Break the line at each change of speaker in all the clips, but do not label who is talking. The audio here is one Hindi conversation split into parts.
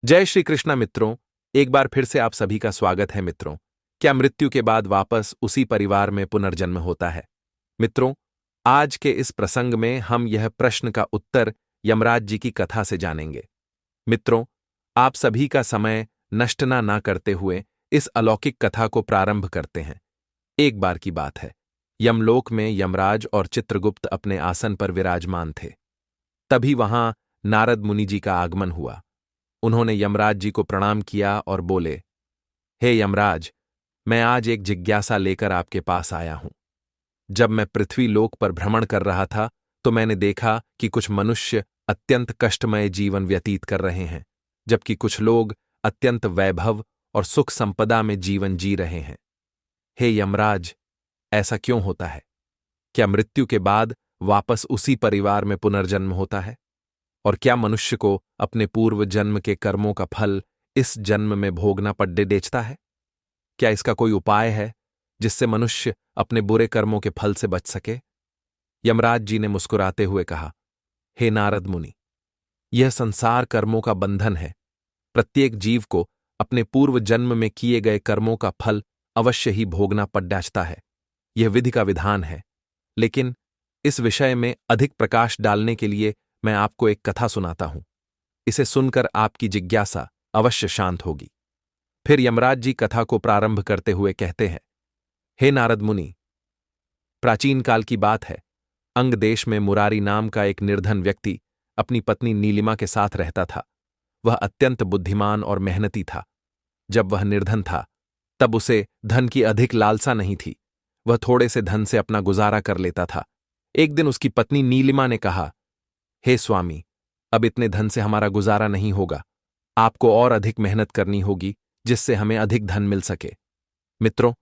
जय श्री कृष्णा मित्रों। एक बार फिर से आप सभी का स्वागत है मित्रों। क्या मृत्यु के बाद वापस उसी परिवार में पुनर्जन्म होता है? मित्रों, आज के इस प्रसंग में हम यह प्रश्न का उत्तर यमराज जी की कथा से जानेंगे। मित्रों, आप सभी का समय नष्ट ना करते हुए इस अलौकिक कथा को प्रारंभ करते हैं। एक बार की बात है, यमलोक में यमराज और चित्रगुप्त अपने आसन पर विराजमान थे। तभी वहां नारद मुनि जी का आगमन हुआ। उन्होंने यमराज जी को प्रणाम किया और बोले, हे यमराज, मैं आज एक जिज्ञासा लेकर आपके पास आया हूं। जब मैं पृथ्वी लोक पर भ्रमण कर रहा था तो मैंने देखा कि कुछ मनुष्य अत्यंत कष्टमय जीवन व्यतीत कर रहे हैं, जबकि कुछ लोग अत्यंत वैभव और सुख संपदा में जीवन जी रहे हैं। हे यमराज, ऐसा क्यों होता है? क्या मृत्यु के बाद वापस उसी परिवार में पुनर्जन्म होता है? और क्या मनुष्य को अपने पूर्व जन्म के कर्मों का फल इस जन्म में भोगना पड़ेगा? क्या इसका कोई उपाय है जिससे मनुष्य अपने बुरे कर्मों के फल से बच सके? यमराज जी ने मुस्कुराते हुए कहा, हे नारद मुनि, यह संसार कर्मों का बंधन है। प्रत्येक जीव को अपने पूर्व जन्म में किए गए कर्मों का फल अवश्य ही भोगना पड़ता है। यह विधि का विधान है। लेकिन इस विषय में अधिक प्रकाश डालने के लिए मैं आपको एक कथा सुनाता हूं। इसे सुनकर आपकी जिज्ञासा अवश्य शांत होगी। फिर यमराज जी कथा को प्रारंभ करते हुए कहते हैं, हे नारद मुनि, प्राचीन काल की बात है। अंग देश में मुरारी नाम का एक निर्धन व्यक्ति अपनी पत्नी नीलिमा के साथ रहता था। वह अत्यंत बुद्धिमान और मेहनती था। जब वह निर्धन था तब उसे धन की अधिक लालसा नहीं थी। वह थोड़े से धन से अपना गुजारा कर लेता था। एक दिन उसकी पत्नी नीलिमा ने कहा, हे स्वामी, अब इतने धन से हमारा गुजारा नहीं होगा। आपको और अधिक मेहनत करनी होगी जिससे हमें अधिक धन मिल सके। मित्रों,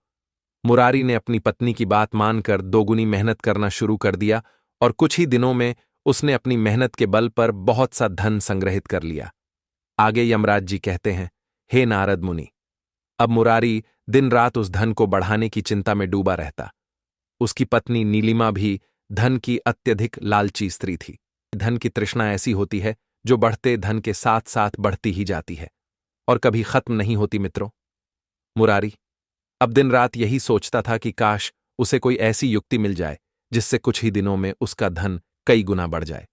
मुरारी ने अपनी पत्नी की बात मानकर दोगुनी मेहनत करना शुरू कर दिया और कुछ ही दिनों में उसने अपनी मेहनत के बल पर बहुत सा धन संग्रहित कर लिया। आगे यमराज जी कहते हैं, हे नारद मुनि, अब मुरारी दिन रात उस धन को बढ़ाने की चिंता में डूबा रहता। उसकी पत्नी नीलिमा भी धन की अत्यधिक लालची स्त्री थी। धन की तृष्णा ऐसी होती है जो बढ़ते धन के साथ साथ बढ़ती ही जाती है और कभी खत्म नहीं होती। मित्रों, मुरारी अब दिन रात यही सोचता था कि काश उसे कोई ऐसी युक्ति मिल जाए जिससे कुछ ही दिनों में उसका धन कई गुना बढ़ जाए।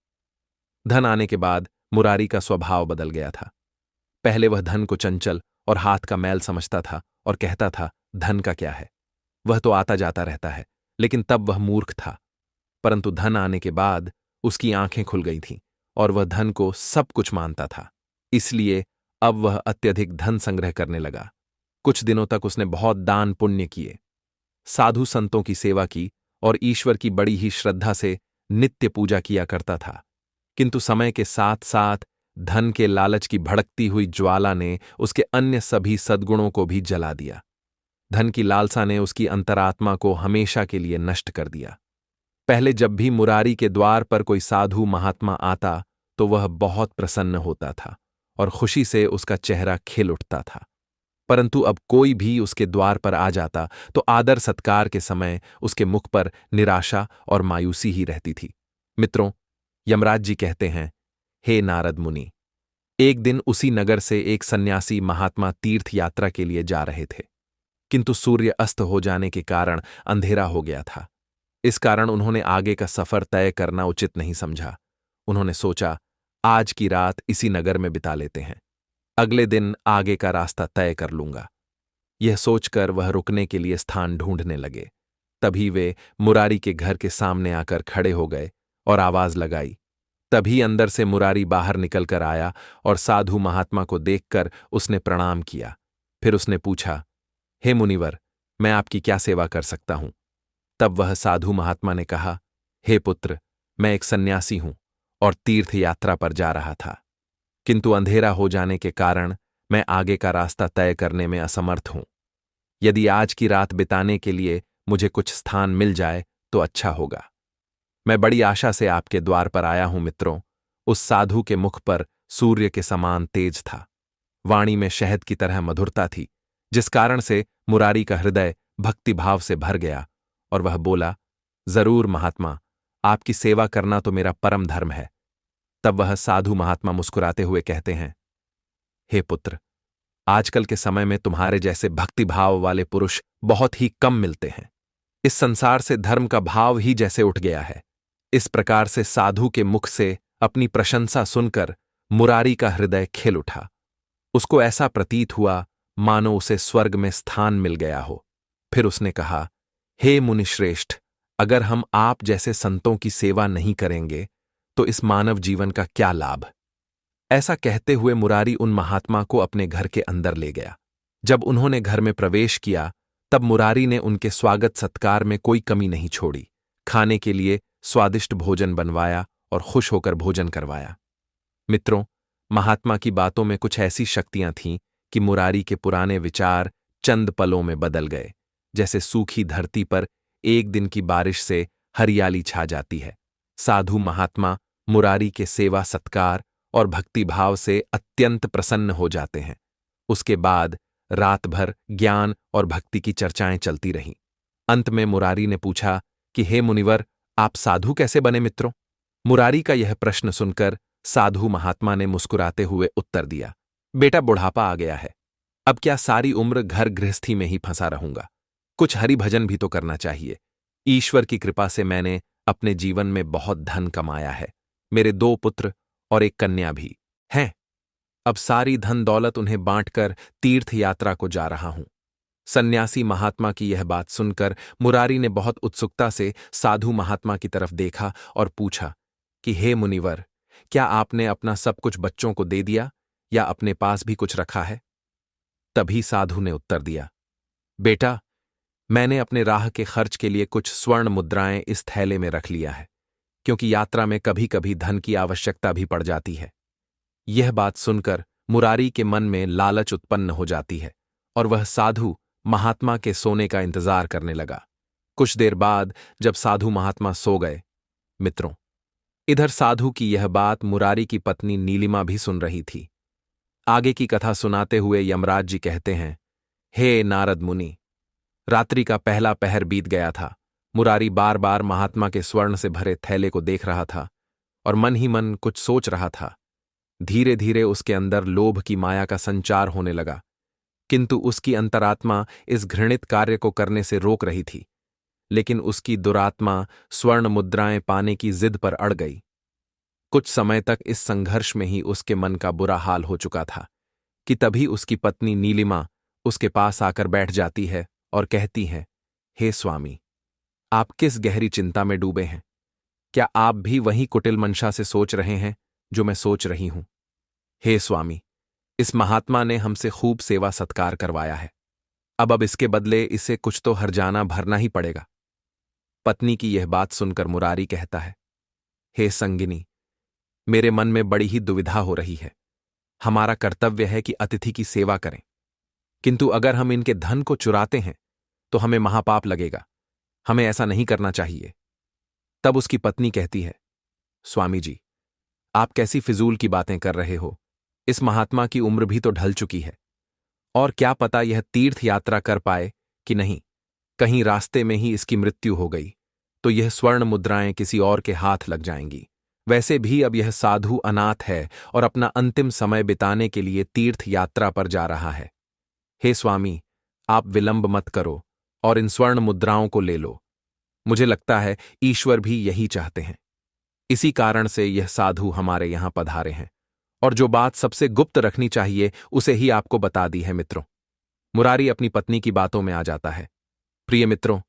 धन आने के बाद मुरारी का स्वभाव बदल गया था। पहले वह धन को चंचल और हाथ का मैल समझता था और कहता था, धन का क्या है, वह तो आता जाता रहता है। लेकिन तब वह मूर्ख था। परंतु धन आने के बाद उसकी आंखें खुल गई थीं और वह धन को सब कुछ मानता था। इसलिए अब वह अत्यधिक धन संग्रह करने लगा। कुछ दिनों तक उसने बहुत दान पुण्य किए, साधु संतों की सेवा की और ईश्वर की बड़ी ही श्रद्धा से नित्य पूजा किया करता था। किंतु समय के साथ साथ धन के लालच की भड़कती हुई ज्वाला ने उसके अन्य सभी सद्गुणों को भी जला दिया। धन की लालसा ने उसकी अंतरात्मा को हमेशा के लिए नष्ट कर दिया। पहले जब भी मुरारी के द्वार पर कोई साधु महात्मा आता तो वह बहुत प्रसन्न होता था और खुशी से उसका चेहरा खिल उठता था। परंतु अब कोई भी उसके द्वार पर आ जाता तो आदर सत्कार के समय उसके मुख पर निराशा और मायूसी ही रहती थी। मित्रों, यमराज जी कहते हैं, हे नारद मुनि, एक दिन उसी नगर से एक सन्यासी महात्मा तीर्थ यात्रा के लिए जा रहे थे। किंतु सूर्य अस्त हो जाने के कारण अंधेरा हो गया था। इस कारण उन्होंने आगे का सफर तय करना उचित नहीं समझा। उन्होंने सोचा, आज की रात इसी नगर में बिता लेते हैं, अगले दिन आगे का रास्ता तय कर लूंगा। यह सोचकर वह रुकने के लिए स्थान ढूंढने लगे। तभी वे मुरारी के घर के सामने आकर खड़े हो गए और आवाज लगाई। तभी अंदर से मुरारी बाहर निकलकर आया और साधु महात्मा को देखकर उसने प्रणाम किया। फिर उसने पूछा, हे मुनिवर, मैं आपकी क्या सेवा कर सकता हूं? तब वह साधु महात्मा ने कहा, हे पुत्र, मैं एक सन्यासी हूं और तीर्थ यात्रा पर जा रहा था, किंतु अंधेरा हो जाने के कारण मैं आगे का रास्ता तय करने में असमर्थ हूं। यदि आज की रात बिताने के लिए मुझे कुछ स्थान मिल जाए तो अच्छा होगा। मैं बड़ी आशा से आपके द्वार पर आया हूं। मित्रों, उस साधु के मुख पर सूर्य के समान तेज था। वाणी में शहद की तरह मधुरता थी, जिस कारण से मुरारी का हृदय भक्तिभाव से भर गया और वह बोला, जरूर महात्मा, आपकी सेवा करना तो मेरा परम धर्म है। तब वह साधु महात्मा मुस्कुराते हुए कहते हैं, हे पुत्र, आजकल के समय में तुम्हारे जैसे भक्तिभाव वाले पुरुष बहुत ही कम मिलते हैं। इस संसार से धर्म का भाव ही जैसे उठ गया है। इस प्रकार से साधु के मुख से अपनी प्रशंसा सुनकर मुरारी का हृदय खिल उठा। उसको ऐसा प्रतीत हुआ मानो उसे स्वर्ग में स्थान मिल गया हो। फिर उसने कहा, हे मुनिश्रेष्ठ, अगर हम आप जैसे संतों की सेवा नहीं करेंगे तो इस मानव जीवन का क्या लाभ। ऐसा कहते हुए मुरारी उन महात्मा को अपने घर के अंदर ले गया। जब उन्होंने घर में प्रवेश किया तब मुरारी ने उनके स्वागत सत्कार में कोई कमी नहीं छोड़ी। खाने के लिए स्वादिष्ट भोजन बनवाया और खुश होकर भोजन करवाया। मित्रों, महात्मा की बातों में कुछ ऐसी शक्तियां थीं कि मुरारी के पुराने विचार चंद पलों में बदल गए। जैसे सूखी धरती पर एक दिन की बारिश से हरियाली छा जाती है, साधु महात्मा मुरारी के सेवा सत्कार और भक्तिभाव से अत्यंत प्रसन्न हो जाते हैं। उसके बाद रात भर ज्ञान और भक्ति की चर्चाएं चलती रहीं। अंत में मुरारी ने पूछा कि हे मुनिवर, आप साधु कैसे बने मित्रों? मुरारी का यह प्रश्न सुनकर साधु महात्मा ने मुस्कुराते हुए उत्तर दिया, बेटा, बुढ़ापा आ गया है। अब क्या सारी उम्र घर गृहस्थी में ही फंसा रहूंगा? कुछ हरि भजन भी तो करना चाहिए। ईश्वर की कृपा से मैंने अपने जीवन में बहुत धन कमाया है। मेरे 2 पुत्र और एक कन्या भी हैं। अब सारी धन दौलत उन्हें बांटकर तीर्थ यात्रा को जा रहा हूं। सन्यासी महात्मा की यह बात सुनकर मुरारी ने बहुत उत्सुकता से साधु महात्मा की तरफ देखा और पूछा कि हे मुनिवर, क्या आपने अपना सब कुछ बच्चों को दे दिया या अपने पास भी कुछ रखा है? तभी साधु ने उत्तर दिया, बेटा, मैंने अपने राह के खर्च के लिए कुछ स्वर्ण मुद्राएं इस थैले में रख लिया है, क्योंकि यात्रा में कभी कभी धन की आवश्यकता भी पड़ जाती है। यह बात सुनकर मुरारी के मन में लालच उत्पन्न हो जाती है और वह साधु महात्मा के सोने का इंतजार करने लगा। कुछ देर बाद जब साधु महात्मा सो गए, मित्रों, इधर साधु की यह बात मुरारी की पत्नी नीलिमा भी सुन रही थी। आगे की कथा सुनाते हुए यमराज जी कहते हैं, हे नारद मुनि, रात्रि का पहला पहर बीत गया था। मुरारी बार बार महात्मा के स्वर्ण से भरे थैले को देख रहा था और मन ही मन कुछ सोच रहा था। धीरे धीरे उसके अंदर लोभ की माया का संचार होने लगा, किंतु उसकी अंतरात्मा इस घृणित कार्य को करने से रोक रही थी। लेकिन उसकी दुरात्मा स्वर्ण मुद्राएं पाने की जिद पर अड़ गई। कुछ समय तक इस संघर्ष में ही उसके मन का बुरा हाल हो चुका था कि तभी उसकी पत्नी नीलिमा उसके पास आकर बैठ जाती है और कहती है, हे स्वामी, आप किस गहरी चिंता में डूबे हैं? क्या आप भी वही कुटिल मंशा से सोच रहे हैं जो मैं सोच रही हूं? हे स्वामी, इस महात्मा ने हमसे खूब सेवा सत्कार करवाया है। अब इसके बदले इसे कुछ तो हर्जाना भरना ही पड़ेगा। पत्नी की यह बात सुनकर मुरारी कहता है, हे संगिनी, मेरे मन में बड़ी ही दुविधा हो रही है। हमारा कर्तव्य है कि अतिथि की सेवा करें, किंतु अगर हम इनके धन को चुराते हैं तो हमें महापाप लगेगा। हमें ऐसा नहीं करना चाहिए। तब उसकी पत्नी कहती है, स्वामी जी, आप कैसी फिजूल की बातें कर रहे हो? इस महात्मा की उम्र भी तो ढल चुकी है और क्या पता यह तीर्थ यात्रा कर पाए कि नहीं। कहीं रास्ते में ही इसकी मृत्यु हो गई तो यह स्वर्ण मुद्राएं किसी और के हाथ लग जाएंगी। वैसे भी अब यह साधु अनाथ है और अपना अंतिम समय बिताने के लिए तीर्थ यात्रा पर जा रहा है। हे स्वामी, आप विलंब मत करो और इन स्वर्ण मुद्राओं को ले लो। मुझे लगता है ईश्वर भी यही चाहते हैं। इसी कारण से यह साधु हमारे यहां पधारे हैं और जो बात सबसे गुप्त रखनी चाहिए उसे ही आपको बता दी है। मित्रों, मुरारी अपनी पत्नी की बातों में आ जाता है। प्रिय मित्रों,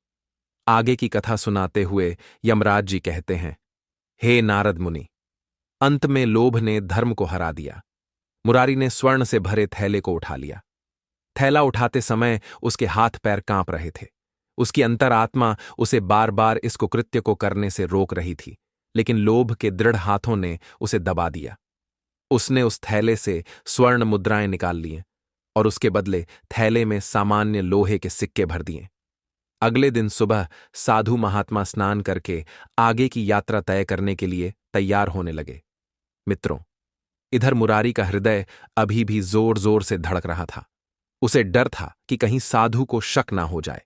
आगे की कथा सुनाते हुए यमराज जी कहते हैं, हे नारद मुनि, अंत में लोभ ने धर्म को हरा दिया। मुरारी ने स्वर्ण से भरे थैले को उठा लिया। थैला उठाते समय उसके हाथ पैर कांप रहे थे। उसकी अंतरात्मा उसे बार बार इस कुकृत्य को करने से रोक रही थी, लेकिन लोभ के दृढ़ हाथों ने उसे दबा दिया। उसने उस थैले से स्वर्ण मुद्राएं निकाल ली और उसके बदले थैले में सामान्य लोहे के सिक्के भर दिए। अगले दिन सुबह साधु महात्मा स्नान करके आगे की यात्रा तय करने के लिए तैयार होने लगे। मित्रों, इधर मुरारी का हृदय अभी भी जोर जोर से धड़क रहा था। उसे डर था कि कहीं साधु को शक ना हो जाए।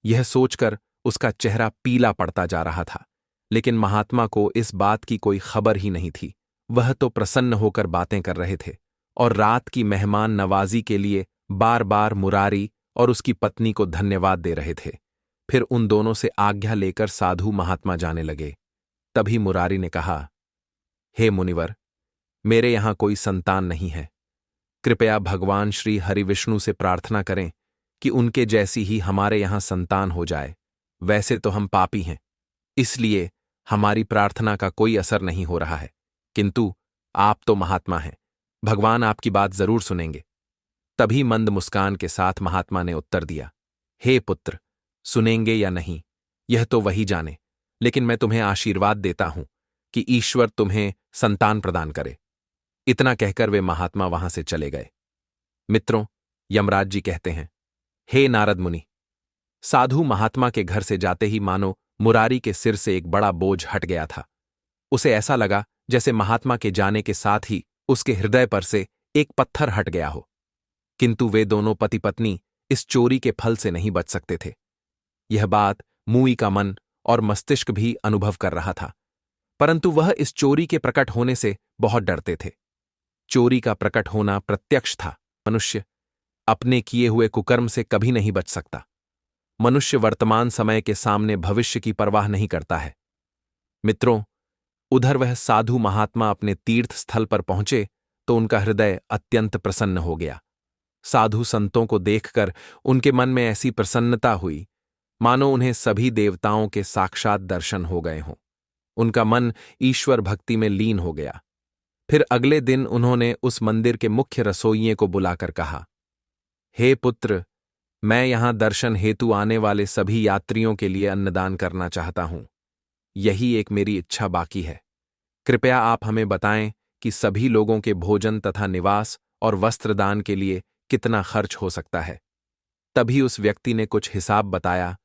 यह सोचकर उसका चेहरा पीला पड़ता जा रहा था, लेकिन महात्मा को इस बात की कोई खबर ही नहीं थी। वह तो प्रसन्न होकर बातें कर रहे थे और रात की मेहमान नवाजी के लिए बार बार मुरारी और उसकी पत्नी को धन्यवाद दे रहे थे। फिर उन दोनों से आज्ञा लेकर साधु महात्मा जाने लगे। तभी मुरारी ने कहा, हे मुनिवर, मेरे यहां कोई संतान नहीं है। कृपया भगवान श्री हरिविष्णु से प्रार्थना करें कि उनके जैसी ही हमारे यहां संतान हो जाए। वैसे तो हम पापी हैं, इसलिए हमारी प्रार्थना का कोई असर नहीं हो रहा है, किंतु आप तो महात्मा हैं, भगवान आपकी बात जरूर सुनेंगे। तभी मंद मुस्कान के साथ महात्मा ने उत्तर दिया, हे पुत्र, सुनेंगे या नहीं यह तो वही जाने, लेकिन मैं तुम्हें आशीर्वाद देता हूं कि ईश्वर तुम्हें संतान प्रदान करे। इतना कहकर वे महात्मा वहां से चले गए। मित्रों, यमराज जी कहते हैं, हे नारद मुनि, साधु महात्मा के घर से जाते ही मानो मुरारी के सिर से एक बड़ा बोझ हट गया था। उसे ऐसा लगा जैसे महात्मा के जाने के साथ ही उसके हृदय पर से एक पत्थर हट गया हो। किंतु वे दोनों पति पत्नी इस चोरी के फल से नहीं बच सकते थे। यह बात मूई का मन और मस्तिष्क भी अनुभव कर रहा था, परंतु वह इस चोरी के प्रकट होने से बहुत डरते थे। चोरी का प्रकट होना प्रत्यक्ष था। मनुष्य अपने किए हुए कुकर्म से कभी नहीं बच सकता। मनुष्य वर्तमान समय के सामने भविष्य की परवाह नहीं करता है। मित्रों, उधर वह साधु महात्मा अपने तीर्थ स्थल पर पहुंचे तो उनका हृदय अत्यंत प्रसन्न हो गया। साधु संतों को देखकर उनके मन में ऐसी प्रसन्नता हुई मानो उन्हें सभी देवताओं के साक्षात दर्शन हो गए हों। उनका मन ईश्वर भक्ति में लीन हो गया। फिर अगले दिन उन्होंने उस मंदिर के मुख्य रसोइये को बुलाकर कहा, हे पुत्र, मैं यहां दर्शन हेतु आने वाले सभी यात्रियों के लिए अन्नदान करना चाहता हूं। यही एक मेरी इच्छा बाकी है। कृपया आप हमें बताएं कि सभी लोगों के भोजन तथा निवास और वस्त्रदान के लिए कितना खर्च हो सकता है। तभी उस व्यक्ति ने कुछ हिसाब बताया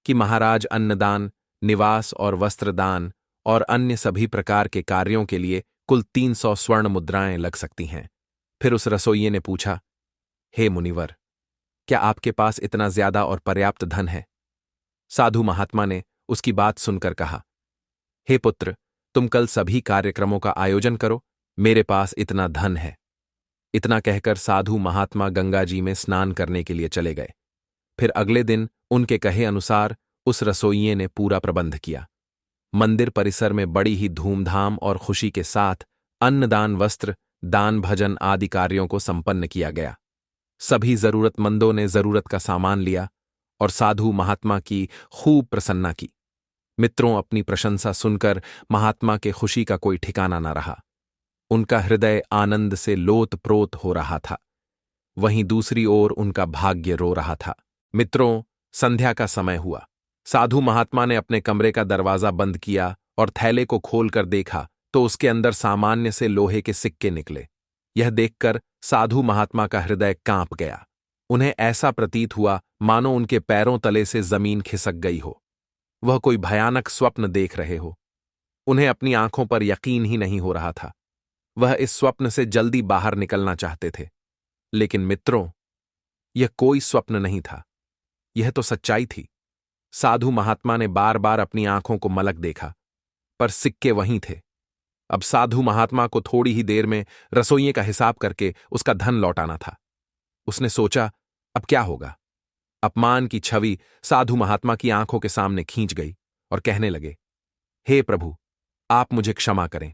कि महाराज, अन्नदान, निवास और वस्त्रदान और अन्य सभी प्रकार के कार्यों के लिए कुल 300 स्वर्ण मुद्राएं लग सकती हैं। फिर उस रसोइये ने पूछा, हे मुनिवर, क्या आपके पास इतना ज्यादा और पर्याप्त धन है? साधु महात्मा ने उसकी बात सुनकर कहा, हे पुत्र, तुम कल सभी कार्यक्रमों का आयोजन करो, मेरे पास इतना धन है। इतना कहकर साधु महात्मा गंगा जी में स्नान करने के लिए चले गए। फिर अगले दिन उनके कहे अनुसार उस रसोइये ने पूरा प्रबंध किया। मंदिर परिसर में बड़ी ही धूमधाम और खुशी के साथ अन्नदान, वस्त्र दान, भजन आदि कार्यों को संपन्न किया गया। सभी जरूरतमंदों ने जरूरत का सामान लिया और साधु महात्मा की खूब प्रसन्ना की। मित्रों, अपनी प्रशंसा सुनकर महात्मा के खुशी का कोई ठिकाना न रहा। उनका हृदय आनंद से लोतप्रोत हो रहा था। वहीं दूसरी ओर उनका भाग्य रो रहा था। मित्रों, संध्या का समय हुआ। साधु महात्मा ने अपने कमरे का दरवाजा बंद किया और थैले को खोलकर देखा तो उसके अंदर सामान्य से लोहे के सिक्के निकले। यह देखकर साधु महात्मा का हृदय कांप गया। उन्हें ऐसा प्रतीत हुआ मानो उनके पैरों तले से जमीन खिसक गई हो। वह कोई भयानक स्वप्न देख रहे हो। उन्हें अपनी आंखों पर यकीन ही नहीं हो रहा था। वह इस स्वप्न से जल्दी बाहर निकलना चाहते थे। लेकिन मित्रों, यह कोई स्वप्न नहीं था, यह तो सच्चाई थी। साधु महात्मा ने बार बार अपनी आंखों को मलक देखा, पर सिक्के वहीं थे। अब साधु महात्मा को थोड़ी ही देर में रसोइये का हिसाब करके उसका धन लौटाना था। उसने सोचा, अब क्या होगा? अपमान की छवि साधु महात्मा की आंखों के सामने खींच गई और कहने लगे, हे प्रभु, आप मुझे क्षमा करें।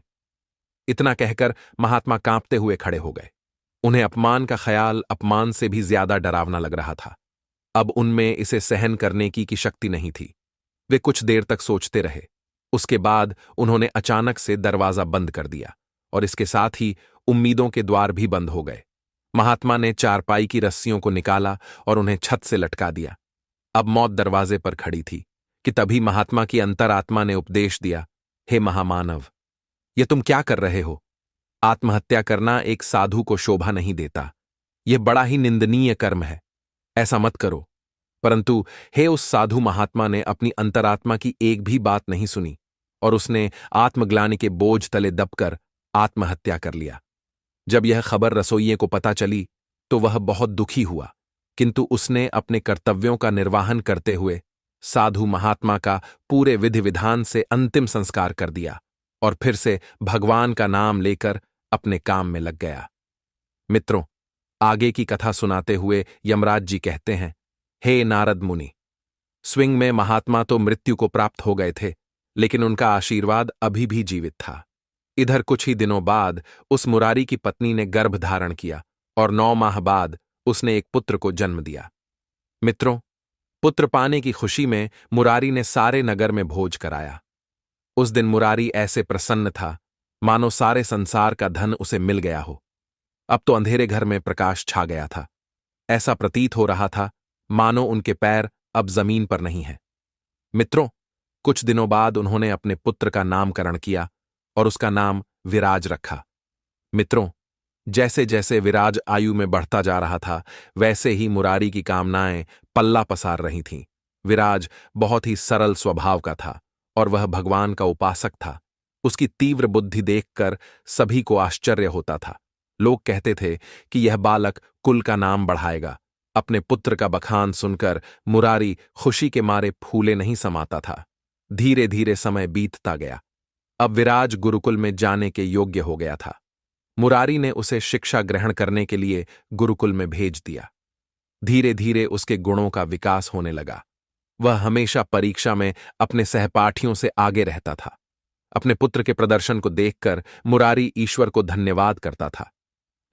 इतना कहकर महात्मा कांपते हुए खड़े हो गए। उन्हें अपमान का ख्याल अपमान से भी ज्यादा डरावना लग रहा था। अब उनमें इसे सहन करने की शक्ति नहीं थी। वे कुछ देर तक सोचते रहे। उसके बाद उन्होंने अचानक से दरवाजा बंद कर दिया और इसके साथ ही उम्मीदों के द्वार भी बंद हो गए। महात्मा ने चारपाई की रस्सियों को निकाला और उन्हें छत से लटका दिया। अब मौत दरवाजे पर खड़ी थी कि तभी महात्मा की अंतरात्मा ने उपदेश दिया, हे महामानव, यह तुम क्या कर रहे हो? आत्महत्या करना एक साधु को शोभा नहीं देता। यह बड़ा ही निंदनीय कर्म है। ऐसा मत करो। परंतु हे उस साधु महात्मा ने अपनी अंतरात्मा की एक भी बात नहीं सुनी और उसने आत्मग्लानि के बोझ तले दबकर आत्महत्या कर लिया। जब यह खबर रसोइये को पता चली तो वह बहुत दुखी हुआ, किंतु उसने अपने कर्तव्यों का निर्वाहन करते हुए साधु महात्मा का पूरे विधि विधान से अंतिम संस्कार कर दिया और फिर से भगवान का नाम लेकर अपने काम में लग गया। मित्रों, आगे की कथा सुनाते हुए यमराज जी कहते हैं, हे नारद मुनि, स्विंग में महात्मा तो मृत्यु को प्राप्त हो गए थे, लेकिन उनका आशीर्वाद अभी भी जीवित था। इधर कुछ ही दिनों बाद उस मुरारी की पत्नी ने गर्भ धारण किया और 9 माह बाद उसने एक पुत्र को जन्म दिया। मित्रों, पुत्र पाने की खुशी में मुरारी ने सारे नगर में भोज कराया। उस दिन मुरारी ऐसे प्रसन्न था मानो सारे संसार का धन उसे मिल गया हो। अब तो अंधेरे घर में प्रकाश छा गया था। ऐसा प्रतीत हो रहा था मानो उनके पैर अब जमीन पर नहीं है। मित्रों, कुछ दिनों बाद उन्होंने अपने पुत्र का नामकरण किया और उसका नाम विराज रखा। मित्रों, जैसे जैसे विराज आयु में बढ़ता जा रहा था, वैसे ही मुरारी की कामनाएं पल्ला पसार रही थीं। विराज बहुत ही सरल स्वभाव का था और वह भगवान का उपासक था। उसकी तीव्र बुद्धि देखकर सभी को आश्चर्य होता था। लोग कहते थे कि यह बालक कुल का नाम बढ़ाएगा। अपने पुत्र का बखान सुनकर मुरारी खुशी के मारे फूले नहीं समाता था। धीरे धीरे समय बीतता गया। अब विराज गुरुकुल में जाने के योग्य हो गया था। मुरारी ने उसे शिक्षा ग्रहण करने के लिए गुरुकुल में भेज दिया। धीरे धीरे उसके गुणों का विकास होने लगा। वह हमेशा परीक्षा में अपने सहपाठियों से आगे रहता था। अपने पुत्र के प्रदर्शन को देखकर मुरारी ईश्वर को धन्यवाद करता था।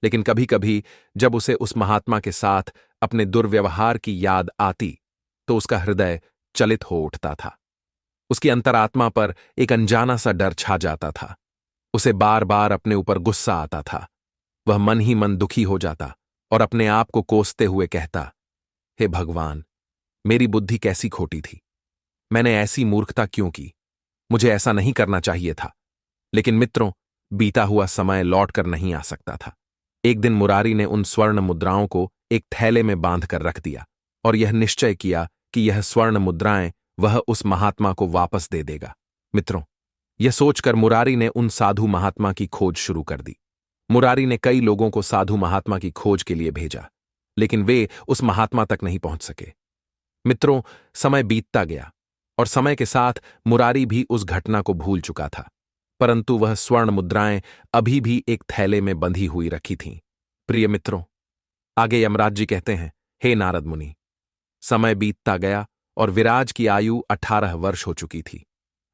लेकिन कभी कभी जब उसे उस महात्मा के साथ अपने दुर्व्यवहार की याद आती तो उसका हृदय चलित हो उठता था। उसकी अंतरात्मा पर एक अनजाना सा डर छा जाता था। उसे बार बार अपने ऊपर गुस्सा आता था। वह मन ही मन दुखी हो जाता और अपने आप को कोसते हुए कहता, हे भगवान, मेरी बुद्धि कैसी खोटी थी। मैंने ऐसी मूर्खता क्यों की। मुझे ऐसा नहीं करना चाहिए था। लेकिन मित्रों, बीता हुआ समय लौट कर नहीं आ सकता था। एक दिन मुरारी ने उन स्वर्ण मुद्राओं को एक थैले में बांध कर रख दिया और यह निश्चय किया कि यह स्वर्ण मुद्राएं वह उस महात्मा को वापस दे देगा। मित्रों, यह सोचकर मुरारी ने उन साधु महात्मा की खोज शुरू कर दी। मुरारी ने कई लोगों को साधु महात्मा की खोज के लिए भेजा, लेकिन वे उस महात्मा तक नहीं पहुंच सके। मित्रों, समय बीतता गया और समय के साथ मुरारी भी उस घटना को भूल चुका था, परंतु वह स्वर्ण मुद्राएं अभी भी एक थैले में बंधी हुई रखी थीं। प्रिय मित्रों, आगे यमराज जी कहते हैं, हे नारद मुनि, समय बीतता गया और विराज की आयु 18 वर्ष हो चुकी थी।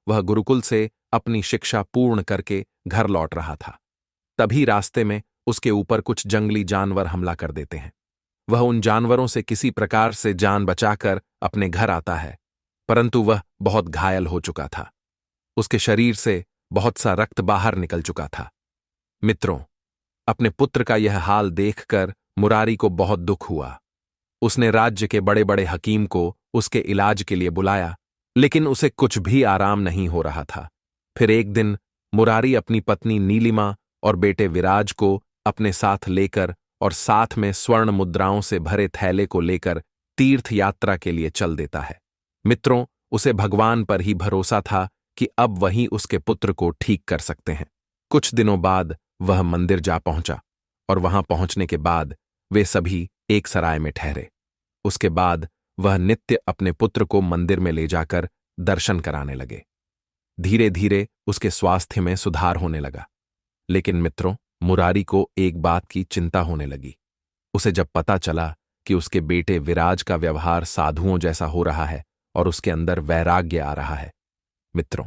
वह गुरुकुल से अपनी शिक्षा पूर्ण करके घर लौट रहा था। तभी रास्ते में उसके ऊपर कुछ जंगली जानवर हमला कर देते हैं। वह उन जानवरों से किसी प्रकार से जान बचाकर अपने घर आता है, परंतु वह बहुत घायल हो चुका था। उसके शरीर से बहुत सा रक्त बाहर निकल चुका था। मित्रों, अपने पुत्र का यह हाल देखकर मुरारी को बहुत दुख हुआ। उसने राज्य के बड़े बड़े हकीम को उसके इलाज के लिए बुलाया, लेकिन उसे कुछ भी आराम नहीं हो रहा था। फिर एक दिन मुरारी अपनी पत्नी नीलिमा और बेटे विराज को अपने साथ लेकर और साथ में स्वर्ण मुद्राओं से भरे थैले को लेकर तीर्थ यात्रा के लिए चल देता है। मित्रों, उसे भगवान पर ही भरोसा था कि अब वही उसके पुत्र को ठीक कर सकते हैं। कुछ दिनों बाद वह मंदिर जा पहुंचा और वहां पहुंचने के बाद वे सभी एक सराय में ठहरे। उसके बाद वह नित्य अपने पुत्र को मंदिर में ले जाकर दर्शन कराने लगे। धीरे धीरे उसके स्वास्थ्य में सुधार होने लगा। लेकिन मित्रों, मुरारी को एक बात की चिंता होने लगी। उसे जब पता चला कि उसके बेटे विराज का व्यवहार साधुओं जैसा हो रहा है और उसके अंदर वैराग्य आ रहा है। मित्रों,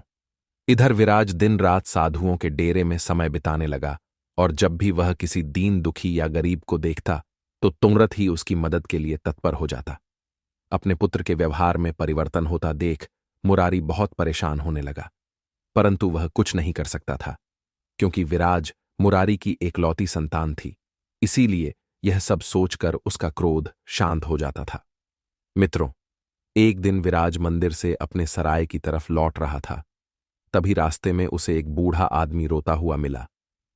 इधर विराज दिन रात साधुओं के डेरे में समय बिताने लगा और जब भी वह किसी दीन दुखी या गरीब को देखता तो तुरंत ही उसकी मदद के लिए तत्पर हो जाता। अपने पुत्र के व्यवहार में परिवर्तन होता देख मुरारी बहुत परेशान होने लगा, परंतु वह कुछ नहीं कर सकता था, क्योंकि विराज मुरारी की एकलौती संतान थी। इसीलिए यह सब सोचकर उसका क्रोध शांत हो जाता था। मित्रों, एक दिन विराज मंदिर से अपने सराय की तरफ लौट रहा था। तभी रास्ते में उसे एक बूढ़ा आदमी रोता हुआ मिला।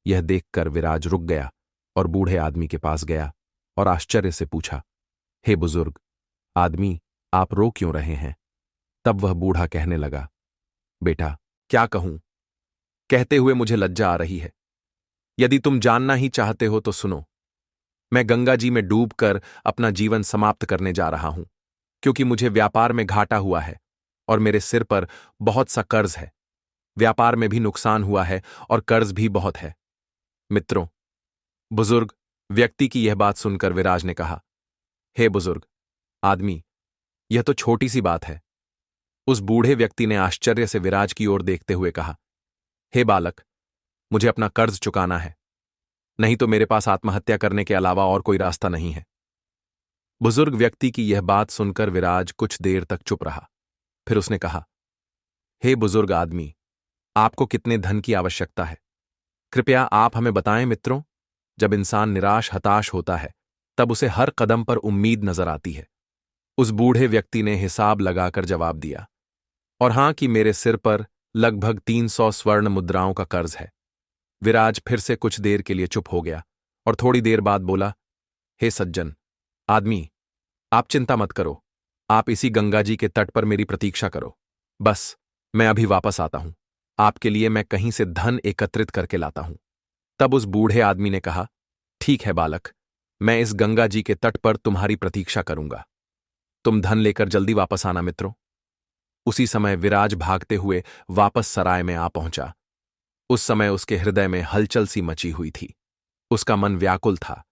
यह देखकर विराज रुक गया और बूढ़े आदमी के पास गया और आश्चर्य से पूछा, हे बुजुर्ग आदमी, आप रो क्यों रहे हैं? तब वह बूढ़ा कहने लगा, बेटा, क्या कहूं, कहते हुए मुझे लज्जा आ रही है। यदि तुम जानना ही चाहते हो तो सुनो। मैं गंगा जी में डूबकर अपना जीवन समाप्त करने जा रहा हूं, क्योंकि मुझे व्यापार में घाटा हुआ है और मेरे सिर पर बहुत सा कर्ज है। व्यापार में भी नुकसान हुआ है और कर्ज भी बहुत है। मित्रों, बुजुर्ग, व्यक्ति की यह बात सुनकर विराज ने कहा, हे बुजुर्ग आदमी, यह तो छोटी सी बात है। उस बूढ़े व्यक्ति ने आश्चर्य से विराज की ओर देखते हुए कहा, हे बालक, मुझे अपना कर्ज चुकाना है, नहीं तो मेरे पास आत्महत्या करने के अलावा और कोई रास्ता नहीं है। बुजुर्ग व्यक्ति की यह बात सुनकर विराज कुछ देर तक चुप रहा। फिर उसने कहा, हे बुजुर्ग आदमी, आपको कितने धन की आवश्यकता है? कृपया आप हमें बताएं मित्रों। जब इंसान निराश हताश होता है तब उसे हर कदम पर उम्मीद नजर आती है। उस बूढ़े व्यक्ति ने हिसाब लगाकर जवाब दिया, और हां कि मेरे सिर पर लगभग 300 स्वर्ण मुद्राओं का कर्ज है। विराज फिर से कुछ देर के लिए चुप हो गया और थोड़ी देर बाद बोला, हे सज्जन आदमी, आप चिंता मत करो, आप इसी गंगा जी के तट पर मेरी प्रतीक्षा करो। बस मैं अभी वापस आता हूं, आपके लिए मैं कहीं से धन एकत्रित करके लाता हूं। तब उस बूढ़े आदमी ने कहा, ठीक है बालक, मैं इस गंगा जी के तट पर तुम्हारी प्रतीक्षा करूंगा। तुम धन लेकर जल्दी वापस आना मित्रों। उसी समय विराज भागते हुए वापस सराय में आ पहुंचा। उस समय उसके हृदय में हलचल सी मची हुई थी। उसका मन व्याकुल था।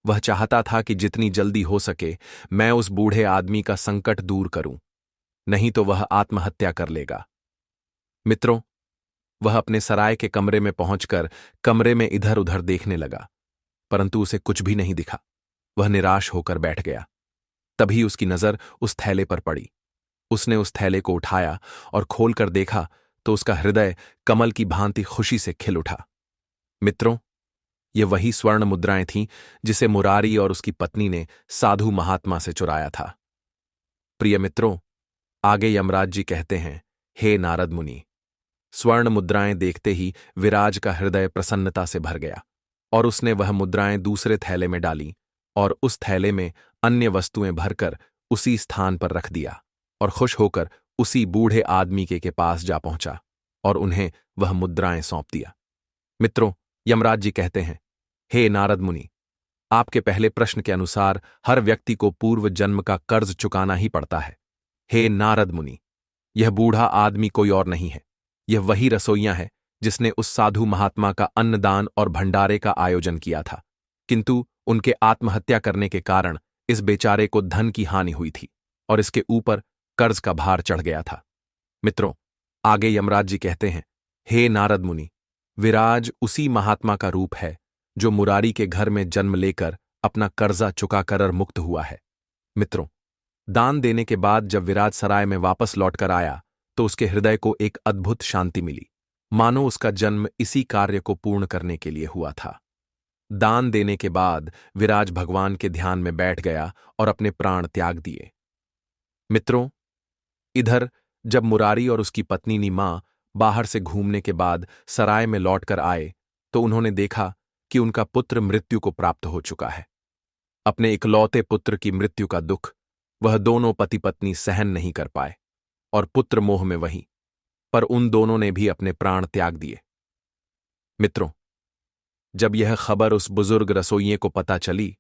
वह चाहता था कि जितनी जल्दी हो सके मैं उस बूढ़े आदमी का संकट दूर करूं, नहीं तो वह आत्महत्या कर लेगा। मित्रों, वह अपने सराय के कमरे में पहुंचकर कमरे में इधर उधर देखने लगा, परंतु उसे कुछ भी नहीं दिखा। वह निराश होकर बैठ गया। तभी उसकी नजर उस थैले पर पड़ी। उसने उस थैले को उठाया और खोलकर देखा तो उसका हृदय कमल की भांति खुशी से खिल उठा। मित्रों, ये वही स्वर्ण मुद्राएं थीं जिसे मुरारी और उसकी पत्नी ने साधु महात्मा से चुराया था। प्रिय मित्रों, आगे यमराज जी कहते हैं, हे नारद मुनि। स्वर्ण मुद्राएं देखते ही विराज का हृदय प्रसन्नता से भर गया और उसने वह मुद्राएं दूसरे थैले में डाली और उस थैले में अन्य वस्तुएं भरकर उसी स्थान पर रख दिया और खुश होकर उसी बूढ़े आदमी के पास जा पहुंचा और उन्हें वह मुद्राएं सौंप दिया। मित्रों, यमराज जी कहते हैं, हे नारद मुनि, आपके पहले प्रश्न के अनुसार हर व्यक्ति को पूर्व जन्म का कर्ज चुकाना ही पड़ता है। हे नारद मुनि, यह बूढ़ा आदमी कोई और नहीं है, यह वही रसोइया है जिसने उस साधु महात्मा का अन्नदान और भंडारे का आयोजन किया था, किंतु उनके आत्महत्या करने के कारण इस बेचारे को धन की हानि हुई थी और इसके ऊपर कर्ज का भार चढ़ गया था। मित्रों, आगे यमराज जी कहते हैं, हे नारद मुनि, विराज उसी महात्मा का रूप है जो मुरारी के घर में जन्म लेकर अपना कर्जा चुकाकर मुक्त हुआ है। मित्रों, दान देने के बाद जब विराज सराय में वापस लौटकर आया तो उसके हृदय को एक अद्भुत शांति मिली, मानो उसका जन्म इसी कार्य को पूर्ण करने के लिए हुआ था। दान देने के बाद विराज भगवान के ध्यान में बैठ गया और अपने प्राण त्याग दिए। मित्रों, इधर जब मुरारी और उसकी पत्नी नीमा बाहर से घूमने के बाद सराय में लौटकर आए तो उन्होंने देखा कि उनका पुत्र मृत्यु को प्राप्त हो चुका है। अपने इकलौते पुत्र की मृत्यु का दुख वह दोनों पति पत्नी सहन नहीं कर पाए और पुत्र मोह में वहीं पर उन दोनों ने भी अपने प्राण त्याग दिए। मित्रों, जब यह खबर उस बुजुर्ग रसोइये को पता चली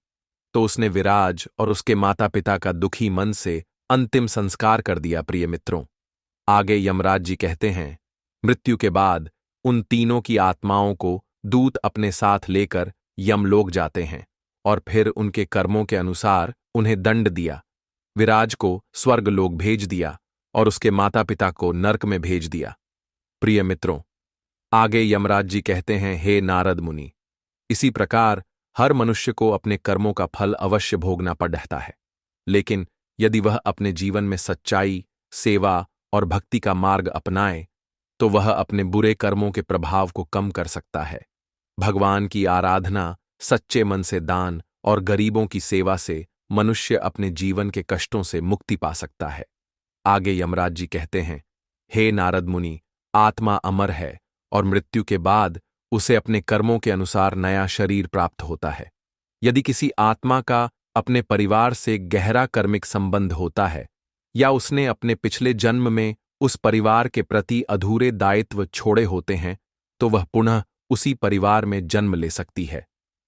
तो उसने विराज और उसके माता पिता का दुखी मन से अंतिम संस्कार कर दिया। प्रिय मित्रों, आगे यमराज जी कहते हैं, मृत्यु के बाद उन तीनों की आत्माओं को दूत अपने साथ लेकर यमलोक जाते हैं और फिर उनके कर्मों के अनुसार उन्हें दंड दिया। विराज को स्वर्गलोक भेज दिया और उसके माता पिता को नरक में भेज दिया। प्रिय मित्रों, आगे यमराज जी कहते हैं, हे नारद मुनि, इसी प्रकार हर मनुष्य को अपने कर्मों का फल अवश्य भोगना पड़ता है, लेकिन यदि वह अपने जीवन में सच्चाई, सेवा और भक्ति का मार्ग अपनाए तो वह अपने बुरे कर्मों के प्रभाव को कम कर सकता है। भगवान की आराधना, सच्चे मन से दान और गरीबों की सेवा से मनुष्य अपने जीवन के कष्टों से मुक्ति पा सकता है। आगे यमराज जी कहते हैं, हे नारद मुनि, आत्मा अमर है और मृत्यु के बाद उसे अपने कर्मों के अनुसार नया शरीर प्राप्त होता है। यदि किसी आत्मा का अपने परिवार से गहरा कर्मिक संबंध होता है या उसने अपने पिछले जन्म में उस परिवार के प्रति अधूरे दायित्व छोड़े होते हैं तो वह पुनः उसी परिवार में जन्म ले सकती है,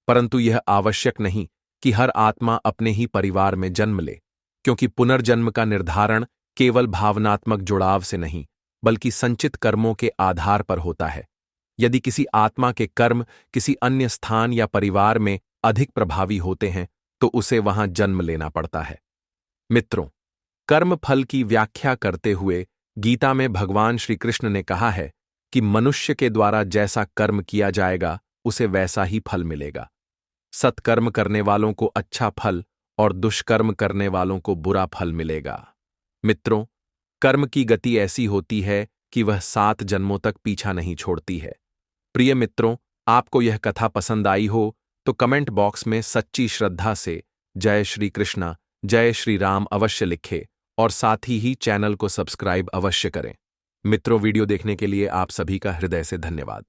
परंतु यह आवश्यक नहीं कि हर आत्मा अपने ही परिवार में जन्म ले, क्योंकि पुनर्जन्म का निर्धारण केवल भावनात्मक जुड़ाव से नहीं बल्कि संचित कर्मों के आधार पर होता है। यदि किसी आत्मा के कर्म किसी अन्य स्थान या परिवार में अधिक प्रभावी होते हैं तो उसे वहां जन्म लेना पड़ता है। मित्रों, कर्म फल की व्याख्या करते हुए गीता में भगवान श्री कृष्ण ने कहा है कि मनुष्य के द्वारा जैसा कर्म किया जाएगा उसे वैसा ही फल मिलेगा। सत्कर्म करने वालों को अच्छा फल और दुष्कर्म करने वालों को बुरा फल मिलेगा। मित्रों, कर्म की गति ऐसी होती है कि वह 7 जन्मों तक पीछा नहीं छोड़ती है। प्रिय मित्रों, आपको यह कथा पसंद आई हो तो कमेंट बॉक्स में सच्ची श्रद्धा से जय श्री कृष्णा, जय श्री राम अवश्य लिखें और साथ ही चैनल को सब्सक्राइब अवश्य करें। मित्रों, वीडियो देखने के लिए आप सभी का हृदय से धन्यवाद।